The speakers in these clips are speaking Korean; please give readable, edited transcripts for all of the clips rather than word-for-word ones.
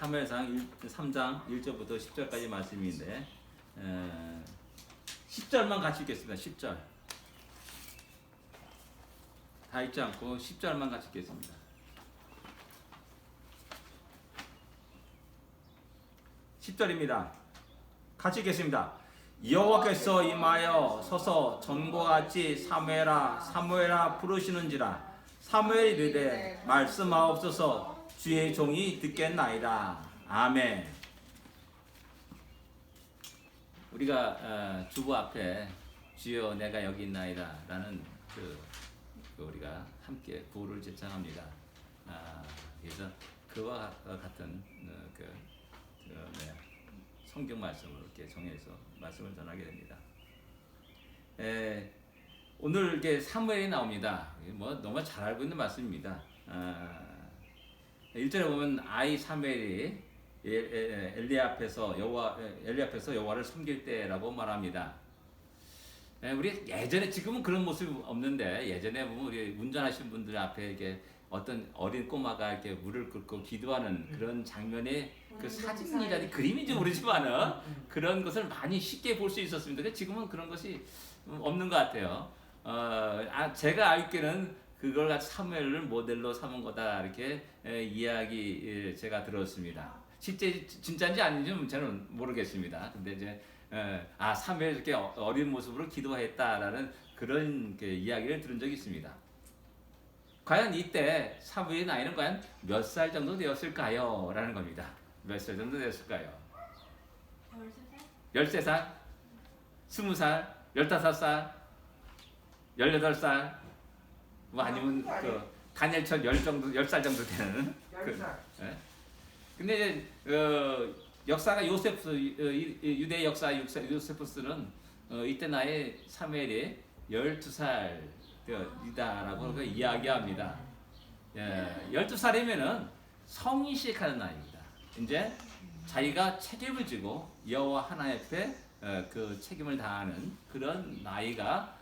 사무엘상 3장 1절부터 10절까지 말씀인데 10절만 같이 읽겠습니다. 10절 다 읽지 않고 10절만 같이 읽겠습니다. 10절입니다. 같이 읽겠습니다. 여호와께서 임하여 서서 전과 같이 사무엘아 사무엘아 부르시는지라 사무엘이 이르되 말씀하옵소서 주의 종이 듣겠나이다. 아멘. 우리가 주보 앞에 주여 내가 여기 있나이다 라는 우리가 함께 구호를 제창합니다. 그래서 그와 같은 성경 말씀을 이렇게 정해서 말씀을 전하게 됩니다. 오늘 이게 사무엘이 나옵니다. 뭐 너무 잘 알고 있는 말씀입니다. 1절에 보면 아이 사무엘이 엘리 앞에서 여호와를 섬길 때라고 말합니다. 우리 예전에 지금은 그런 모습이 없는데 예전에 보면 우리 운전하시는 분들 앞에 이렇게 어떤 어린 꼬마가 이렇게 물을 끓고 기도하는 그런 장면의 그 사진이라든지 그림인지 모르지만은 그런 것을 많이 쉽게 볼 수 있었습니다. 지금은 그런 것이 없는 것 같아요. 제가 알기로는 그걸 같이 사무엘을 모델로 삼은 거다 이렇게 이야기 제가 들었습니다. 실제 진짜인지 아닌지는 저는 모르겠습니다. 근데 이제 사무엘 이렇게 어린 모습으로 기도했다라는 그런 이야기를 들은 적이 있습니다. 과연 이때 사무엘의 나이는 과연 몇 살 정도 되었을까요? 라는 겁니다. 몇 살 정도 되었을까요? 13살? 20살? 15살? 18살? 뭐 아니면 다니엘처럼 10살 정도 되는? 10살. 근데 이제 역사가 유대 역사 요세푸스는 이때 나이 사무엘이 12살 이다라고 이야기합니다. 12살이면은 성인식하는 나이입니다. 이제 자기가 책임을 지고 여호와 하나님 앞에 그 책임을 다하는 그런 나이가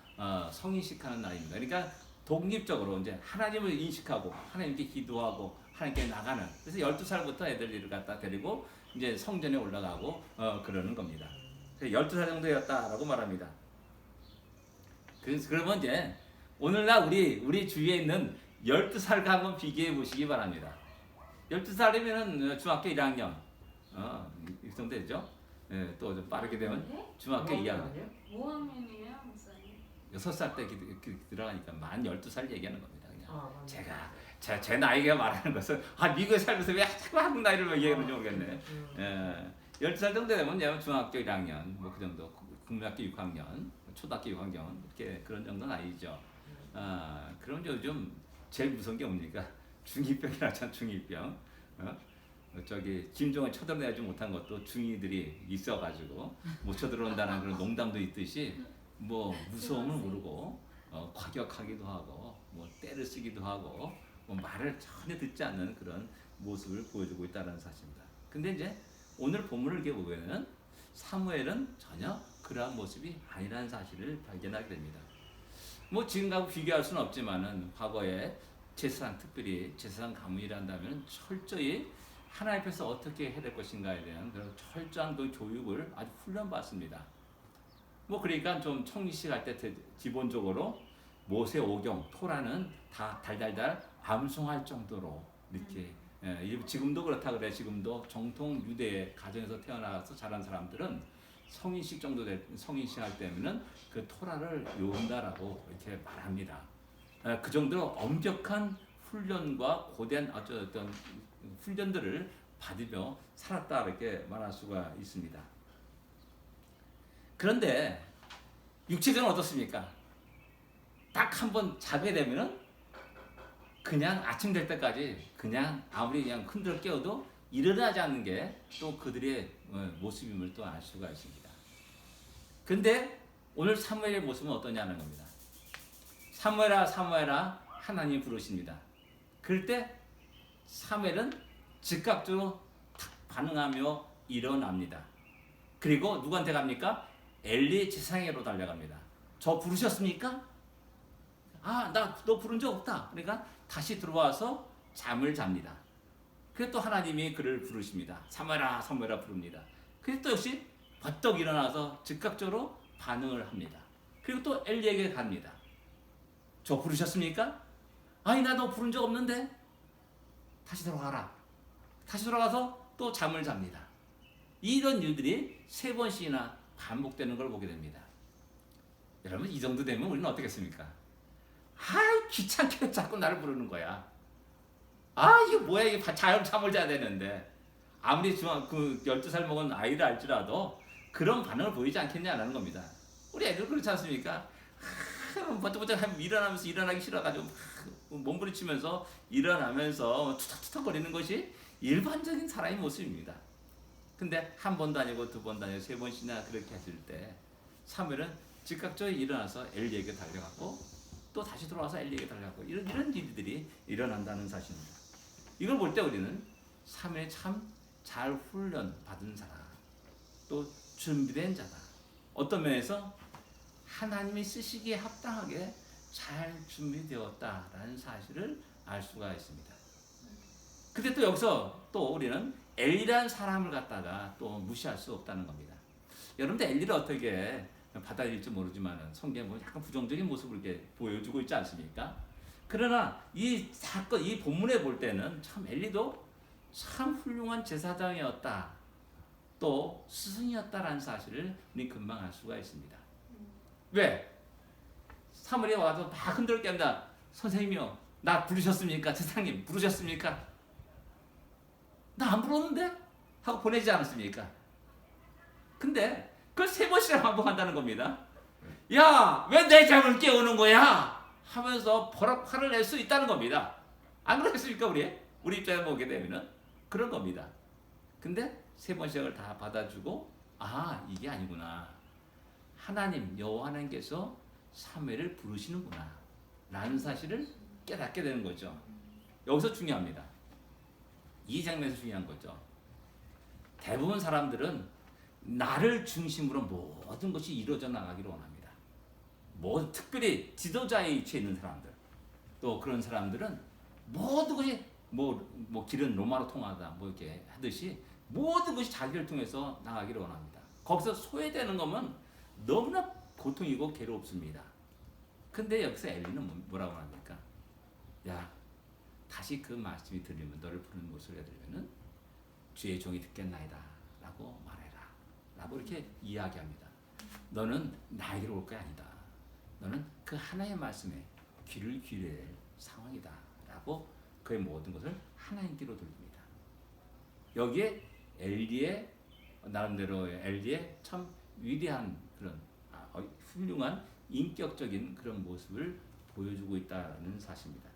성인식하는 나이입니다. 그러니까 독립적으로 이제 하나님을 인식하고 하나님께 기도하고 하나님께 나가는. 그래서 12살부터 애들을 갖다 데리고 이제 성전에 올라가고 그러는 겁니다. 12살 정도였다라고 말합니다. 그러면 이제 오늘날 우리 주위에 있는 12살과 한번 비교해 보시기 바랍니다. 12살이면 중학교 1학년 이 정도 되죠? 또 좀 빠르게 되면 중학교 2학년 5학년이에요, 목사님? 6살 때 들어가니까 만 12살 얘기하는 겁니다. 그냥 제가 제 나이가 말하는 것은 미국에 살면서 왜 자꾸 한국 나이를 얘기하는지 모르겠네. 12살 정도 되면 중학교 1학년 뭐 그 정도, 국민학교 6학년, 초등학교 6학년 이렇게 그런 정도 나이죠. 그럼 요즘 제일 무서운 게 뭡니까? 중2병이라잖아, 중2병. 김정은 쳐들어내지 못한 것도 중2들이 있어가지고 못 쳐들어온다는 그런 농담도 있듯이 뭐 무서움을 모르고 과격하기도 하고 뭐 때를 쓰기도 하고 뭐 말을 전혀 듣지 않는 그런 모습을 보여주고 있다는 사실입니다. 근데 이제 오늘 본문을 이렇게 보면은 사무엘은 전혀 그러한 모습이 아니라는 사실을 발견하게 됩니다. 뭐 지금하고 비교할 수는 없지만은 과거에 제사장, 특별히 제사장 가문이라 한다면 철저히 하나님 앞에서 어떻게 해야 될 것인가에 대한 그런 철저한 그 교육을 아주 훈련받습니다. 뭐 그러니까 좀 청리식 할 때 기본적으로 모세오경, 토라는 다 달달달 암송할 정도로 이렇게 지금도 그렇다 그래. 지금도 정통 유대 가정에서 태어나서 자란 사람들은 성인식 할 때면은 그 토라를 외운다라고 이렇게 말합니다. 그 정도로 엄격한 훈련과 고된 어떤 훈련들을 받으며 살았다 이렇게 말할 수가 있습니다. 그런데 육체적으로 어떻습니까? 딱 한 번 자게 되면은 그냥 아침 될 때까지 그냥 아무리 그냥 흔들어 깨워도 일어나지 않는 게 또 그들의 모습임을 또 알 수가 있습니다. 근데 오늘 사무엘의 모습은 어떠냐는 겁니다. 사무엘아 사무엘아 하나님이 부르십니다. 그럴 때 사무엘은 즉각적으로 탁 반응하며 일어납니다. 그리고 누구한테 갑니까? 엘리 제사장에게로 달려갑니다. 저 부르셨습니까? 나 너 부른 적 없다. 그러니까 다시 들어와서 잠을 잡니다. 그래서 또 하나님이 그를 부르십니다. 사무엘아 사무엘아 부릅니다. 그래서 또 역시 버떡 일어나서 즉각적으로 반응을 합니다. 그리고 또 엘리에게 갑니다. 저 부르셨습니까? 아니 나 너 부른 적 없는데. 다시 돌아가라. 다시 돌아가서 또 잠을 잡니다. 이런 일들이 3번씩이나 반복되는 걸 보게 됩니다. 여러분 이 정도 되면 우리는 어떻겠습니까? 아 귀찮게 자꾸 나를 부르는 거야. 아 이게 뭐야 이게 잠을 자야 되는데. 아무리 그 12살 먹은 아이를 알지라도 그런 반응을 보이지 않겠냐라는 겁니다. 우리 애들 그렇지 않습니까? 버쩍버쩍 일어나면서 일어나기 싫어가지고 몸부림치면서 일어나면서 투탁투탁거리는 것이 일반적인 사람의 모습입니다. 근데 한 번도 아니고 두 번도 아니고 3번씩이나 그렇게 했을 때 사무엘은 즉각적으로 일어나서 엘리에게 달려갔고 또 다시 돌아와서 엘리에게 달려갔고 이런 일들이 일어난다는 사실입니다. 이걸 볼 때 우리는 사무엘이 참 잘 훈련 받은 사람, 또 준비된 자다. 어떤 면에서 하나님이 쓰시기에 합당하게 잘 준비되었다라는 사실을 알 수가 있습니다. 근데 또 여기서 또 우리는 엘리라는 사람을 갖다가 또 무시할 수 없다는 겁니다. 여러분들 엘리를 어떻게 받아들일지 모르지만 성경에 보면 약간 부정적인 모습을 이렇게 보여주고 있지 않습니까? 그러나 이 사건, 이 본문에 볼 때는 참 엘리도 참 훌륭한 제사장이었다, 또 스승이었다라는 사실을 우리 금방 알 수가 있습니다. 왜? 사무엘이 와서 막 흔들게 합니다. 선생님이요, 나 부르셨습니까? 제사장님 부르셨습니까? 나 안 불렀는데? 하고 보내지 않았습니까? 근데 그걸 3번씩이나 반복한다는 겁니다. 야, 왜 내 잠을 깨우는 거야? 하면서 화를 낼 수 있다는 겁니다. 안 그렇겠습니까? 우리 입장에 보게 되면은 그런 겁니다. 근데 3번씩을 다 받아주고 아 이게 아니구나. 하나님 여호와 하나님께서 사무엘을 부르시는구나 라는 사실을 깨닫게 되는 거죠. 여기서 중요합니다. 이 장면에서 중요한 거죠. 대부분 사람들은 나를 중심으로 모든 것이 이루어져 나가기를 원합니다. 특별히 지도자의 위치에 있는 사람들, 또 그런 사람들은 모든 것이 길은 로마로 통하다 이렇게 하듯이 모든 것이 자기를 통해서 나가기를 원합니다. 거기서 소외되는 거면 너무나 고통이고 괴롭습니다. 근데 여기서 엘리는 뭐라고 합니까? 야, 다시 그 말씀이 들리면, 너를 부르는 목소리가 들리면은 주의 종이 듣겠나이다 라고 말해라 라고 이렇게 이야기합니다. 너는 나에게로 올 게 아니다. 너는 그 하나의 말씀에 귀를 기울여야 될 상황이다 라고 그의 모든 것을 하나님께로 돌립니다. 여기에 엘리의 나름대로 엘리의 참 위대한 그런 훌륭한 인격적인 그런 모습을 보여주고 있다는 사실입니다.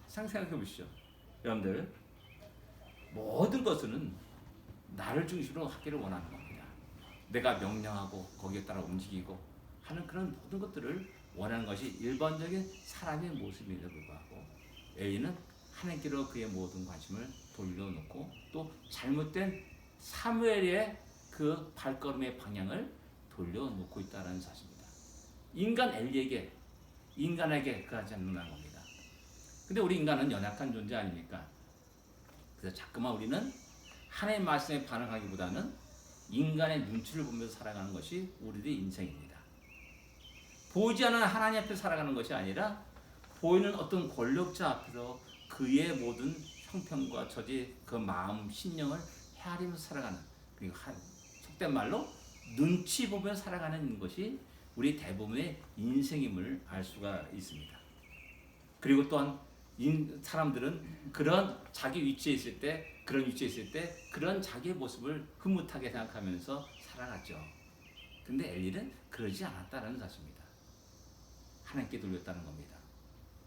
생각해 보시죠. 여러분들 모든 것은 나를 중심으로 하기를 원하는 겁니다. 내가 명령하고 거기에 따라 움직이고 하는 그런 모든 것들을 원하는 것이 일반적인 사람의 모습임에도 불구하고 엘리는 하나님께로 그의 모든 관심을 돌려놓고 또 잘못된 사무엘의 그 발걸음의 방향을 돌려놓고 있다는 사실입니다. 인간에게 그하지 않는다는 겁니다. 근데 우리 인간은 연약한 존재 아닙니까? 그래서 자꾸만 우리는 하나님의 말씀에 반응하기보다는 인간의 눈치를 보면서 살아가는 것이 우리들의 인생입니다. 보이지 않는 하나님 앞에 살아가는 것이 아니라 보이는 어떤 권력자 앞에서 그의 모든 형편과 처지, 그 마음, 심령을 헤아리면서 살아가는, 그리고 속된 말로 눈치 보며 살아가는 것이 우리 대부분의 인생임을 알 수가 있습니다. 그리고 또한 사람들은 그런 자기 위치에 있을 때, 그런 자기의 모습을 흐뭇하게 생각하면서 살아갔죠. 근데 엘리는 그러지 않았다는 사실입니다. 하나님께 돌렸다는 겁니다.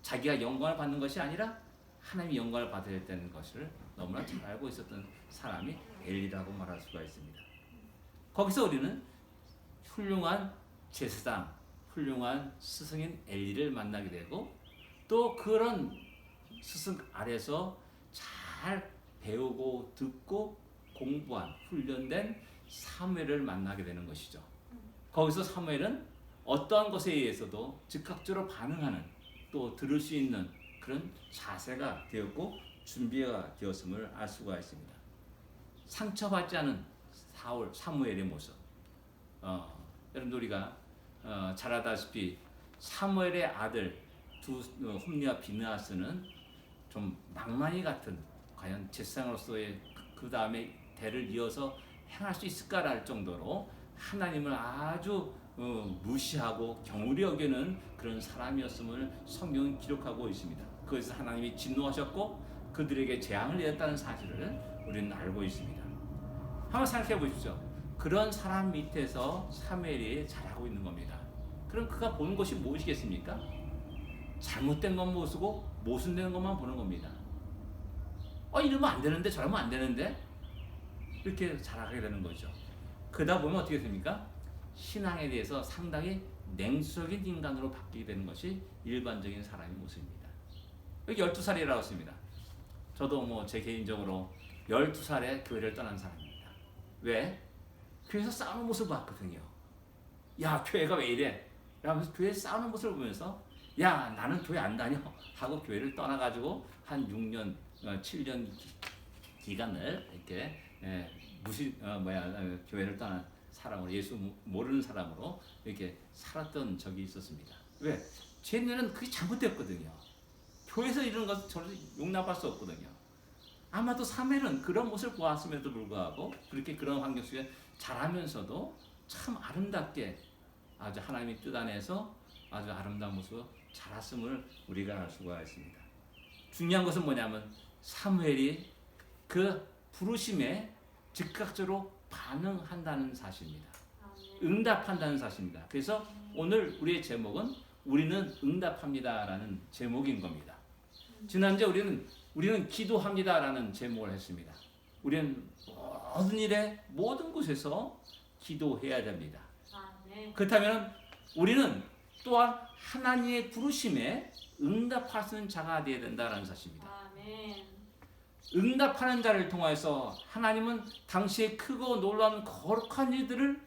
자기가 영광을 받는 것이 아니라 하나님이 영광을 받아야 되는 것을 너무나 잘 알고 있었던 사람이 엘리라고 말할 수가 있습니다. 거기서 우리는 훌륭한 제사장, 훌륭한 스승인 엘리를 만나게 되고 또 그런 스승 아래서 잘 배우고 듣고 공부한 훈련된 사무엘을 만나게 되는 것이죠. 거기서 사무엘은 어떠한 것에 의해서도 즉각적으로 반응하는, 또 들을 수 있는 그런 자세가 되었고 준비가 되었음을 알 수가 있습니다. 상처받지 않은 사무엘의 모습. 여러분들 우리가 잘 알다시피 사무엘의 아들 홈리와 비느하스는 좀 망나니 같은, 과연 제사장으로서의 그 다음에 대를 이어서 행할 수 있을까랄 정도로 하나님을 아주 무시하고 경홀히 여기는 그런 사람이었음을 성경은 기록하고 있습니다. 그것에서 하나님이 진노하셨고 그들에게 재앙을 내렸다는 사실을 우리는 알고 있습니다. 한번 생각해 보십시오. 그런 사람 밑에서 사무엘이 자라고 있는 겁니다. 그럼 그가 보는 것이 무엇이겠습니까? 잘못된 것만 보고 모순되는 것만 보는 겁니다. 이러면 안 되는데 저러면 안 되는데 이렇게 자라게 되는 거죠. 그러다 보면 어떻게 됩니까? 신앙에 대해서 상당히 냉소적인 인간으로 바뀌게 되는 것이 일반적인 사람의 모습입니다. 여기 12살이라고 했습니다. 저도 제 개인적으로 12살에 교회를 떠난 사람입니다. 왜? 교회에서 싸우는 모습을 봤거든요. 야, 교회가 왜 이래? 라면서 교회에서 싸우는 모습을 보면서 야, 나는 교회 안 다녀 하고 교회를 떠나가지고 한 6년, 7년 기간을 이렇게 교회를 떠난 사람으로, 예수 모르는 사람으로 이렇게 살았던 적이 있었습니다. 왜? 제 눈에는 그게 잘못됐거든요. 교회에서 이런 것은 저를 용납할 수 없거든요. 아마도 사무엘은 그런 모습을 보았음에도 불구하고 그렇게 그런 환경 속에 자라면서도 참 아름답게 아주 하나님의 뜻 안에서 아주 아름다운 모습으로 자랐음을 우리가 알 수가 있습니다. 중요한 것은 뭐냐면 사무엘이 그 부르심에 즉각적으로 반응한다는 사실입니다. 응답한다는 사실입니다. 그래서 오늘 우리의 제목은 우리는 응답합니다라는 제목인 겁니다. 지난주에 우리는 기도합니다라는 제목을 했습니다. 우리는 모든 일에 모든 곳에서 기도해야 됩니다. 그렇다면 우리는 또한 하나님의 부르심에 응답할 수 있는 자가 되어야 된다는 사실입니다. 응답하는 자를 통해서 하나님은 당시의 크고 놀라운 거룩한 일들을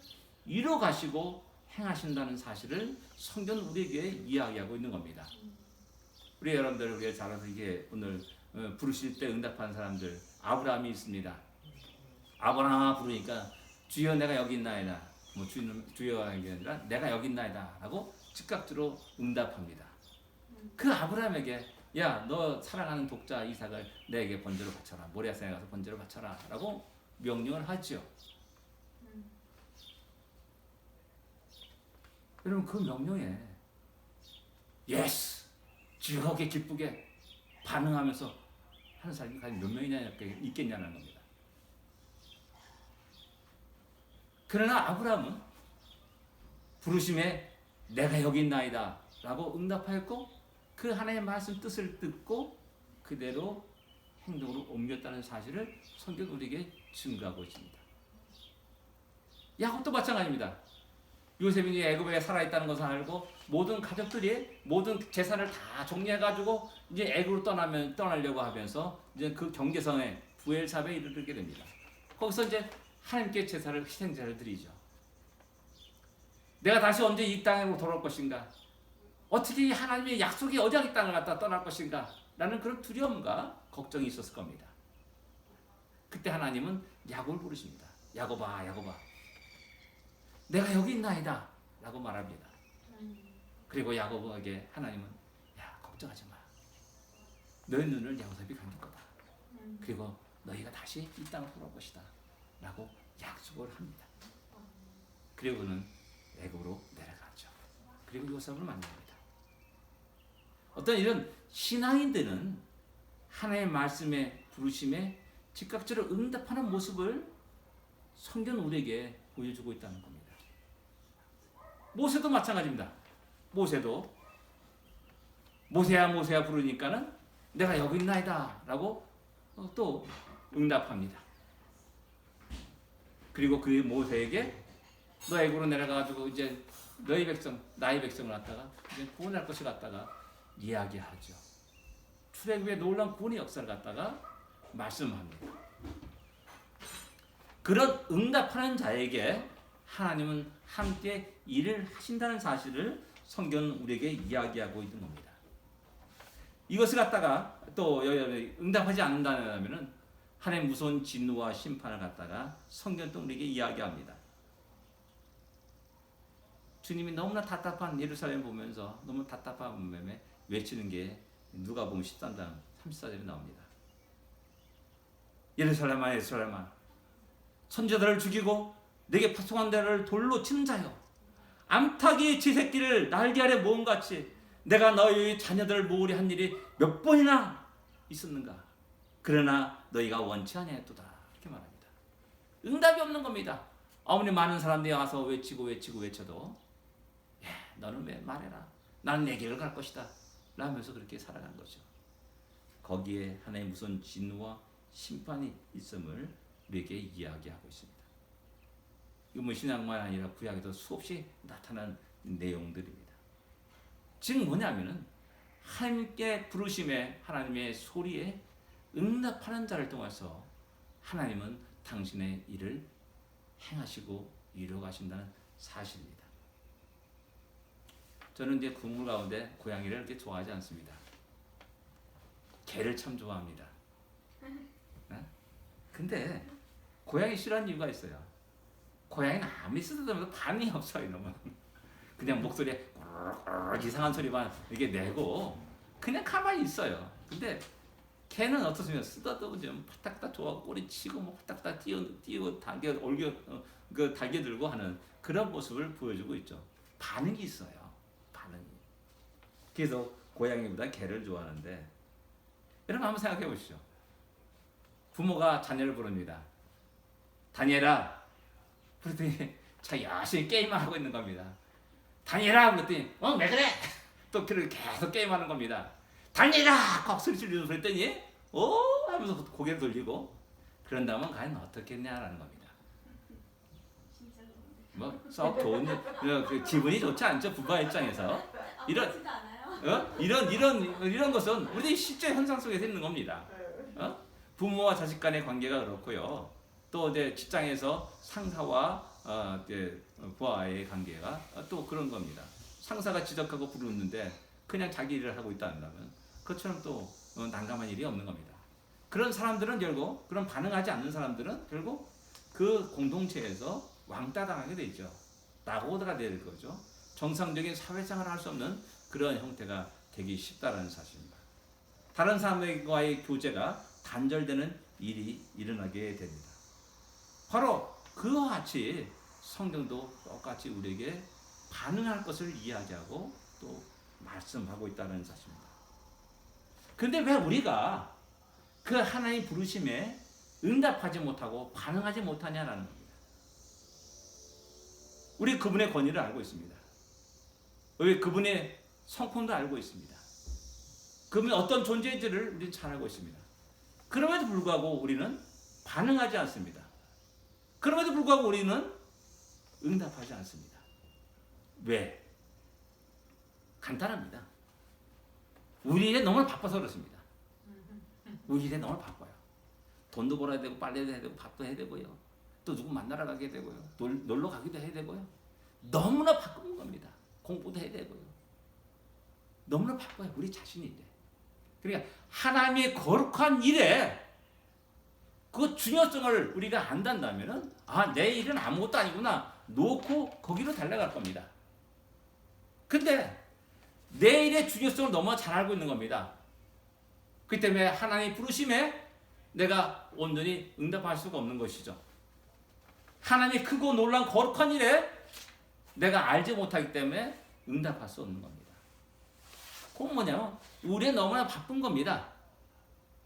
이뤄 가시고 행하신다는 사실을 성경은 우리에게 이야기하고 있는 겁니다. 우리 여러분들 우리가 잘 알아서 이게 오늘 부르실 때 응답하는 사람들, 아브라함이 있습니다. 아브라함아 부르니까 주여 내가 여기 있나이다. 주여가 아니라 내가 여기 있나이다 라고 즉각적으로 응답합니다. 그 아브라함에게 야, 너 사랑하는 독자 이삭을 내게 번제로 바쳐라. 모리아산에 가서 번제로 바쳐라 라고 명령을 하죠. 여러분 그 명령에 예스! 즐겁게 기쁘게 반응하면서 하는 사람이 과연 몇 명이나 있겠냐는 겁니다. 그러나 아브라함은 부르심에 내가 여기 있나이다 라고 응답하였고 그 하나님의 말씀 뜻을 듣고 그대로 행동으로 옮겼다는 사실을 성경은 우리에게 증거하고 있습니다. 야곱도 마찬가지입니다. 요셉이 애굽에 살아있다는 것을 알고 모든 가족들이 모든 재산을 다 정리해가지고 이제 애굽으로 떠나려고 하면서 이제 그 경계선에 부엘삽에 이르게 됩니다. 거기서 이제 하나님께 제사를 희생제를 드리죠. 내가 다시 언제 이 땅으로 돌아올 것인가? 어떻게 하나님의 약속의 언약의 땅을 갖다 떠날 것인가? 라는 그런 두려움과 걱정이 있었을 겁니다. 그때 하나님은 야곱을 부르십니다. 야곱아, 야곱아, 내가 여기 있나이다 라고 말합니다. 그리고 야곱에게 하나님은 야, 걱정하지 마. 너의 눈을 야곱이 감길 거다. 그리고 너희가 다시 이 땅으로 돌아올 것이다 라고 약속을 합니다. 그리고 그는 애굽으로 내려가죠. 그리고 요셉을 만납니다. 어떤 이런 신앙인들은 하나님의 말씀에 부르심에 즉각적으로 응답하는 모습을 성경은 우리에게 보여주고 있다는 겁니다. 모세도 마찬가지입니다. 모세도 모세야 부르니까는 내가 여기 있나이다 라고 또 응답합니다. 그리고 그 모세에게 너 애굽으로 내려가가지고 이제 너희 백성, 나의 백성을 갖다가 이제 구원할 것을 갖다가 이야기하죠. 출애굽의 놀라운 구원의 역사를 갖다가 말씀합니다. 그런 응답하는 자에게 하나님은 함께 일을 하신다는 사실을 성경은 우리에게 이야기하고 있는 겁니다. 이것을 갖다가 또 응답하지 않는다면은 하나님 무서운 진노와 심판을 갖다가 성경 또 우리에게 이야기합니다. 주님이 너무나 답답한 예루살렘 보면서 너무 답답한 마음에 외치는 게 누가복음 13장 34절에 나옵니다. 예루살렘아 예루살렘아 선지자들을 죽이고 내게 파송한 자를 돌로 치는 자여 암탉이 지 새끼를 날개 아래 모은 같이 내가 너희 자녀들을 모으려 한 일이 몇 번이나 있었는가. 그러나 너희가 원치 아니하였도다. 이렇게 말합니다. 응답이 없는 겁니다. 아무리 많은 사람들이 와서 외쳐도 너는 왜 말해라. 나는 내 길을 갈 것이다. 라면서 그렇게 살아간 거죠. 거기에 하나님 무슨 진노와 심판이 있음을 우리에게 이야기하고 있습니다. 이거 뭐 신약만 아니라 구약에도 수없이 나타난 내용들입니다. 즉 뭐냐면은 하나님께 부르심에 하나님의 소리에 응답하는 자를 통해서 하나님은 당신의 일을 행하시고 이루어가신다는 사실입니다. 저는 이제 국물 가운데 고양이를 그렇게 좋아하지 않습니다. 개를 참 좋아합니다. 근데 고양이 싫어하는 이유가 있어요. 고양이는 아무리 쓰다듬어도 반응이 없어요. 이놈은 그냥 목소리에 이상한 소리만 이렇게 내고 그냥 가만히 있어요. 근데 개는 어떻습니까? 쓰다듬으면 파닥파닥 좋아하고 꼬리치고 뭐 파닥파닥 뛰고 달겨 들고 하는 그런 모습을 보여주고 있죠. 반응이 있어요. 반응이. 그래서 고양이보다 개를 좋아하는데 여러분 한번 생각해 보시죠. 부모가 자녀를 부릅니다. 다니엘아. 그랬더니 자기 열심히 게임만 하고 있는 겁니다. 다니엘아. 그랬더니 왜 그래? 또 그렇게 계속 게임하는 겁니다. 다니엘아. 꼭 소리 지르면서 그랬더니 하면서 고개를 돌리고 그런 다음은 과연 어떻게 했냐라는 겁니다. 뭐 썩 좋은 그 기분이 좋지 않죠. 부부의 입장에서 이런 것은 우리 실제 현상 속에서 있는 겁니다. 부모와 자식 간의 관계가 그렇고요. 또 이제 직장에서 상사와 부하의 관계가 또 그런 겁니다. 상사가 지적하고 부르는데 그냥 자기 일을 하고 있다면 그것처럼 또 난감한 일이 없는 겁니다. 그런 사람들은 결국 그런 반응하지 않는 사람들은 결국 그 공동체에서 왕따 당하게 되죠. 낙오가 될 거죠. 정상적인 사회생활을 할 수 없는 그런 형태가 되기 쉽다는 사실입니다. 다른 사람과의 교제가 단절되는 일이 일어나게 됩니다. 바로 그와 같이 성경도 똑같이 우리에게 반응할 것을 이야기하고 또 말씀하고 있다는 사실입니다. 그런데 왜 우리가 그 하나님 부르심에 응답하지 못하고 반응하지 못하냐라는 겁니다. 우리 그분의 권위를 알고 있습니다. 우리 그분의 성품도 알고 있습니다. 그분이 어떤 존재인지를 우리는 잘 알고 있습니다. 그럼에도 불구하고 우리는 반응하지 않습니다. 그럼에도 불구하고 우리는 응답하지 않습니다. 왜? 간단합니다. 우리 일에 너무 바빠서 그렇습니다. 우리 일에 너무 바빠요. 돈도 벌어야 되고 빨래도 해야 되고 밥도 해야 되고요. 또 누구 만나러 가게 되고요. 놀러 가기도 해야 되고요. 너무나 바쁜 겁니다. 공부도 해야 되고요. 너무나 바빠요. 우리 자신인데. 그러니까 하나님의 거룩한 일에 그 중요성을 우리가 안단다면은 내 일은 아무것도 아니구나 놓고 거기로 달려갈 겁니다. 근데 내 일의 중요성을 너무 잘 알고 있는 겁니다. 그렇기 때문에 하나님 부르심에 내가 온전히 응답할 수가 없는 것이죠. 하나님의 크고 놀라운 거룩한 일에 내가 알지 못하기 때문에 응답할 수 없는 겁니다. 그건 뭐냐면 우리는 너무나 바쁜 겁니다.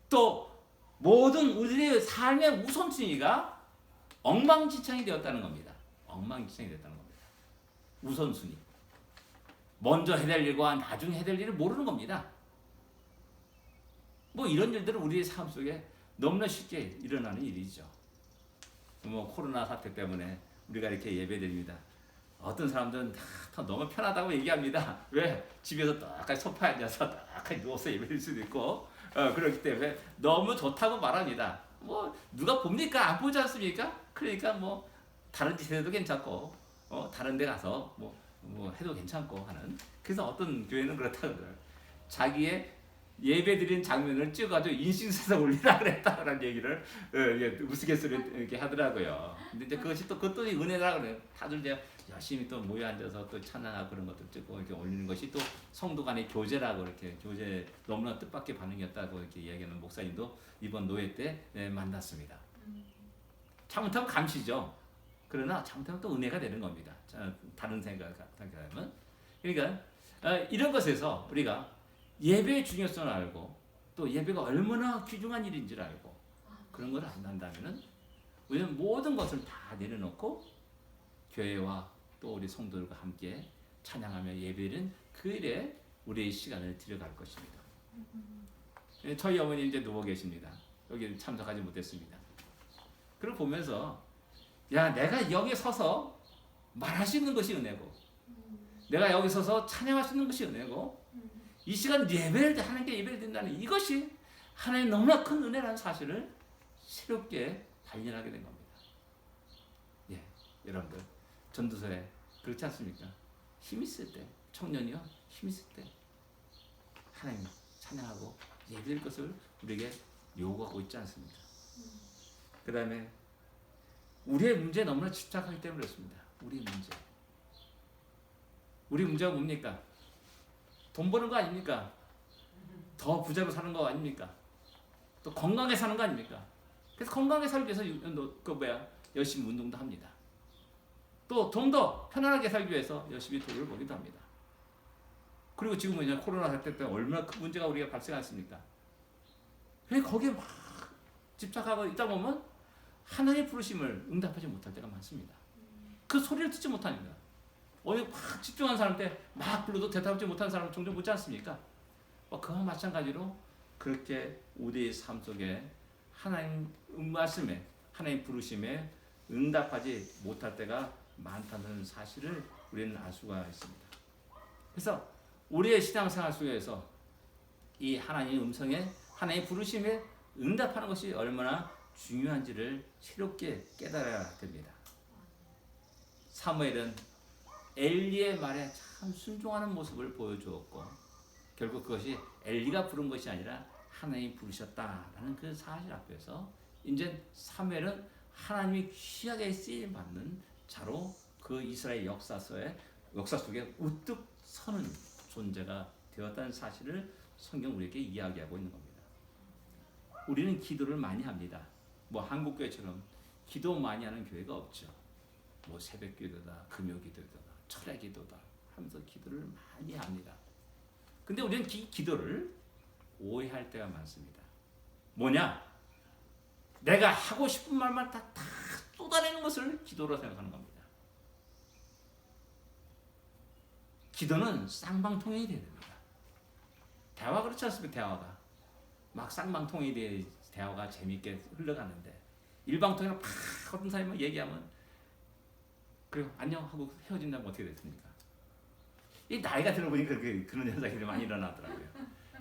또 모든 우리의 삶의 우선순위가 엉망진창이 되었다는 겁니다. 엉망진창이 되었다는 겁니다. 우선순위. 먼저 해야 될 일과 나중에 해야 될 일을 모르는 겁니다. 뭐 이런 일들은 우리의 삶 속에 너무나 쉽게 일어나는 일이죠. 뭐 코로나 사태 때문에 우리가 이렇게 예배드립니다. 어떤 사람들은 다 너무 편하다고 얘기합니다. 왜? 집에서 똑같이 소파에 앉아서 똑같이 누워서 예배드릴 수도 있고 그렇기 때문에 너무 좋다고 말합니다. 뭐 누가 봅니까? 안 보지 않습니까? 그러니까 뭐 다른 짓 해도 괜찮고 다른 데 가서 뭐 해도 괜찮고 하는. 그래서 어떤 교회는 그렇다고 그래요. 자기의 예배드린 장면을 찍어가지고 인식사에 올리라 그랬다라는 얘기를 우스갯소리 이렇게 하더라고요. 근데 이제 그것도 은혜라 그래요. 다들 이제 열심히 또 모여 앉아서 또 찬양하고 그런 것들 찍고 이렇게 올리는 것이 또 성도 간의 교제라고 이렇게 교제 너무나 뜻밖의 반응이었다고 이렇게 이야기하는 목사님도 이번 노예 때 만났습니다. 잘못하면 감시죠. 그러나 잘못하면 또 은혜가 되는 겁니다. 다른 생각하면 그러니까 이런 것에서 우리가 예배의 중요성을 알고 또 예배가 얼마나 귀중한 일인지를 알고 그런 걸 안다면은 우리는 모든 것을 다 내려놓고 교회와 또 우리 성도들과 함께 찬양하며 예배는 그 일에 우리의 시간을 들여갈 것입니다. 저희 어머니 이제 누워 계십니다. 여기 참석하지 못했습니다. 그걸 보면서 야 내가 여기 서서 말할 수 있는 것이 은혜고 내가 여기 서서 찬양할 수 있는 것이 은혜고 이 시간 예배를 하나님께 예배를 드린다는 이것이 하나님 너무나 큰 은혜라는 사실을 새롭게 발견하게 된 겁니다. 예, 여러분들 전도서에 그렇지 않습니까? 힘 있을 때 청년이요 힘 있을 때 하나님 찬양하고 예배드릴 것을 우리에게 요구하고 있지 않습니까? 그 다음에 우리의 문제에 너무나 집착하기 때문에 그렇습니다. 우리 문제가 뭡니까? 돈 버는 거 아닙니까? 더 부자로 사는 거 아닙니까? 또 건강하게 사는 거 아닙니까? 그래서 건강하게 살기 위해서 열심히 운동도 합니다. 또 좀 더 편안하게 살기 위해서 열심히 돈을 벌기도 합니다. 그리고 지금은 이제 코로나 사태 때 얼마나 큰 문제가 우리가 발생했습니까? 그래서 거기에 막 집착하고 있다 보면 하나님의 부르심을 응답하지 못할 때가 많습니다. 그 소리를 듣지 못하니까. 어디 막 집중한 사람 때 막 불러도 대답하지 못하는 사람을 종종 보지 않습니까? 그와 마찬가지로 그렇게 우리의 삶 속에 하나님 말씀에 하나님 부르심에 응답하지 못할 때가 많다는 사실을 우리는 알 수가 있습니다. 그래서 우리의 신앙생활 속에서 이 하나님의 음성에 하나님의 부르심에 응답하는 것이 얼마나 중요한지를 새롭게 깨달아야 됩니다. 사무엘은 엘리의 말에 참 순종하는 모습을 보여주었고 결국 그것이 엘리가 부른 것이 아니라 하나님이 부르셨다라는 그 사실 앞에서 이제 사무엘은 하나님이 귀하게 쓰임받는 자로 그 이스라엘 역사 속에 우뚝 서는 존재가 되었다는 사실을 성경 우리에게 이야기하고 있는 겁니다. 우리는 기도를 많이 합니다. 한국교회처럼 기도 많이 하는 교회가 없죠. 새벽기도다, 금요기도다, 철야기도다 하면서 기도를 많이 합니다. 근데 우리는 기도를 오해할 때가 많습니다. 뭐냐? 내가 하고 싶은 말만 다 쏟아내는 것을 기도로 생각하는 겁니다. 기도는 쌍방통행이 돼야 됩니다. 대화 그렇지 않습니까? 대화가 막 쌍방통행이 돼 대화가 재미있게 흘러가는데 일방통행으로 팍 어떤 사람이 얘기하면 그리고 안녕 하고 헤어진다면 어떻게 됐습니까? 이 나이가 들어보니까 그런 현상이 많이 일어나더라고요.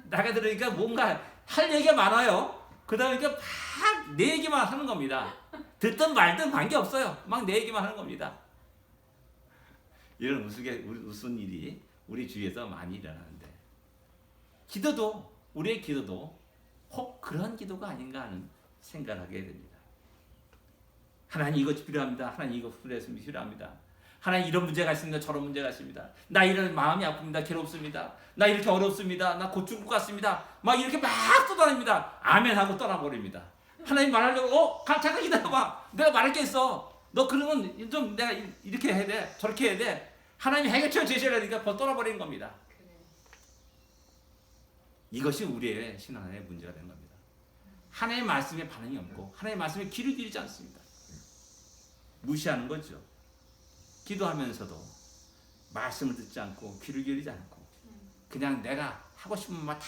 나이가 들으니까 뭔가 할 얘기가 많아요. 그러다 보니까 막 내 얘기만 하는 겁니다. 듣든 말든 관계없어요. 막 내 얘기만 하는 겁니다. 이런 우스운 일이 우리 주위에서 많이 일어나는데 우리의 기도도 혹 그런 기도가 아닌가 하는 생각을 하게 됩니다. 하나님 이것 필요합니다. 하나님 이것 필요합니다. 하나님 이런 문제가 있습니다. 저런 문제가 있습니다. 나 이런 마음이 아픕니다. 괴롭습니다. 나 이렇게 어렵습니다. 나 곧 죽을 것 같습니다. 막 이렇게 막 쏟아냅니다. 아멘 하고 떠나버립니다. 하나님 말하려고 잠깐 기다려봐. 내가 말할 게 있어. 너 그러면 좀 내가 이렇게 해야 돼. 저렇게 해야 돼. 하나님이 해결책 제시하려니까 벌써 떠나버리는 겁니다. 이것이 우리의 신앙의 문제가 되는 겁니다. 하나님의 말씀에 반응이 없고 하나님의 말씀에 귀를 기울이지 않습니다. 무시하는 거죠. 기도하면서도 말씀을 듣지 않고 귀를 기울이지 않고 그냥 내가 하고 싶은 말 다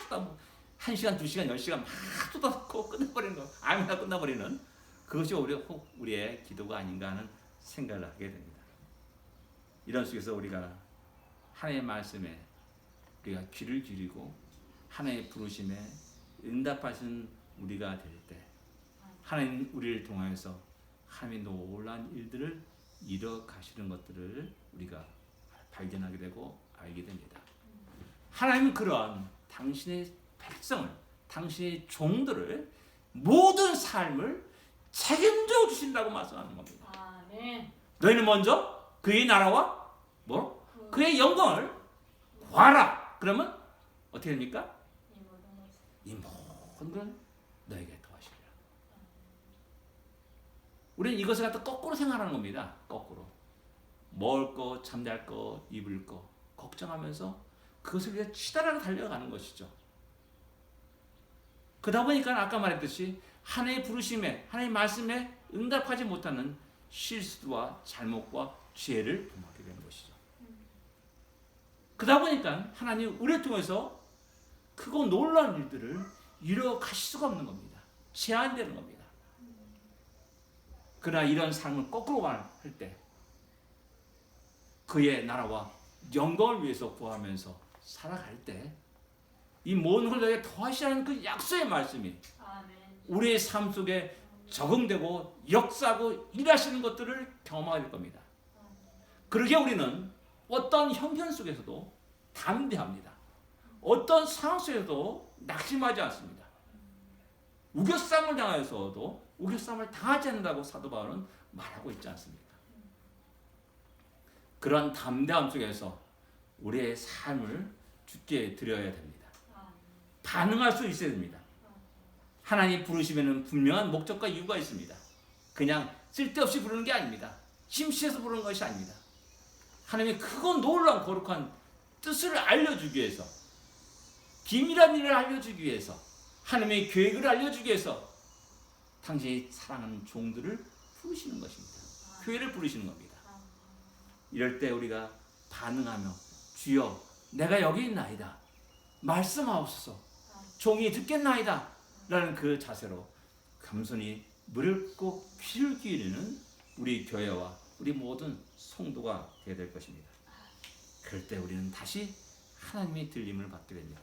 쏟아붓고 1시간, 2시간, 10시간 막 쏟아붓고 끝나버리는 거 아무나 끝나버리는 그것이 우리의 기도가 아닌가 하는 생각을 하게 됩니다. 이런 속에서 우리가 하나님의 말씀에 우리가 귀를 기울이고 하나님의 부르심에 응답하신 우리가 될 때 하나님 우리를 통하여서 하나님의 놀라운 일들을 이뤄 가시는 것들을 우리가 발견하게 되고 알게 됩니다. 하나님은 그러한 당신의 백성을, 당신의 종들을 모든 삶을 책임져 주신다고 말씀하는 겁니다. 아멘. 너희는 먼저 그의 나라와 뭐? 그의 영광을 구하라. 그러면 어떻게 됩니까? 이 모든 걸 너에게 더하시리라. 우리는 이것을 갖다 거꾸로 생각하는 겁니다. 거꾸로. 먹을 거, 잠잘 거, 입을 거 걱정하면서 그것을 위해 치달아 달려가는 것이죠. 그러다 보니까 아까 말했듯이 하나님의 부르심에, 하나님의 말씀에 응답하지 못하는 실수와 잘못과 죄를 범하게 되는 것이죠. 그러다 보니까 하나님 우리를 통해서 크고 놀라운 일들을 이뤄가실 수가 없는 겁니다. 제한되는 겁니다. 그러나 이런 삶을 거꾸로 말할 때 그의 나라와 영광을 위해서 구하면서 살아갈 때 이 모든 걸 너에게 더하시라는 그 약속의 말씀이 우리의 삶 속에 적응되고 역사하고 일하시는 것들을 경험하게 될 겁니다. 그러게 우리는 어떤 형편 속에서도 담대합니다. 어떤 상황 속에서도 낙심하지 않습니다. 우겨쌈을 당하여서도 우겨쌈을 당하지 않는다고 사도 바울은 말하고 있지 않습니까? 그런 담대함 속에서 우리의 삶을 주께 드려야 됩니다. 반응할 수 있어야 됩니다. 하나님 부르시면 분명한 목적과 이유가 있습니다. 그냥 쓸데없이 부르는 게 아닙니다. 심취해서 부르는 것이 아닙니다. 하나님의 크고 놀라운 거룩한 뜻을 알려주기 위해서, 비밀한 일을 알려주기 위해서, 하나님의 계획을 알려주기 위해서 당신이 사랑하는 종들을 부르시는 것입니다. 교회를 부르시는 겁니다. 이럴 때 우리가 반응하며 주여 내가 여기 있나이다. 말씀하옵소서. 종이 듣겠나이다. 라는 그 자세로 겸손히 무릎 꿇고 귀를 기울이는 우리 교회와 우리 모든 성도가 되어야 될 것입니다. 그럴 때 우리는 다시 하나님의 들림을 받게 됩니다.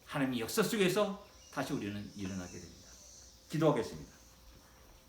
하나님의 역사 속에서 다시 우리는 일어나게 됩니다. 기도하겠습니다.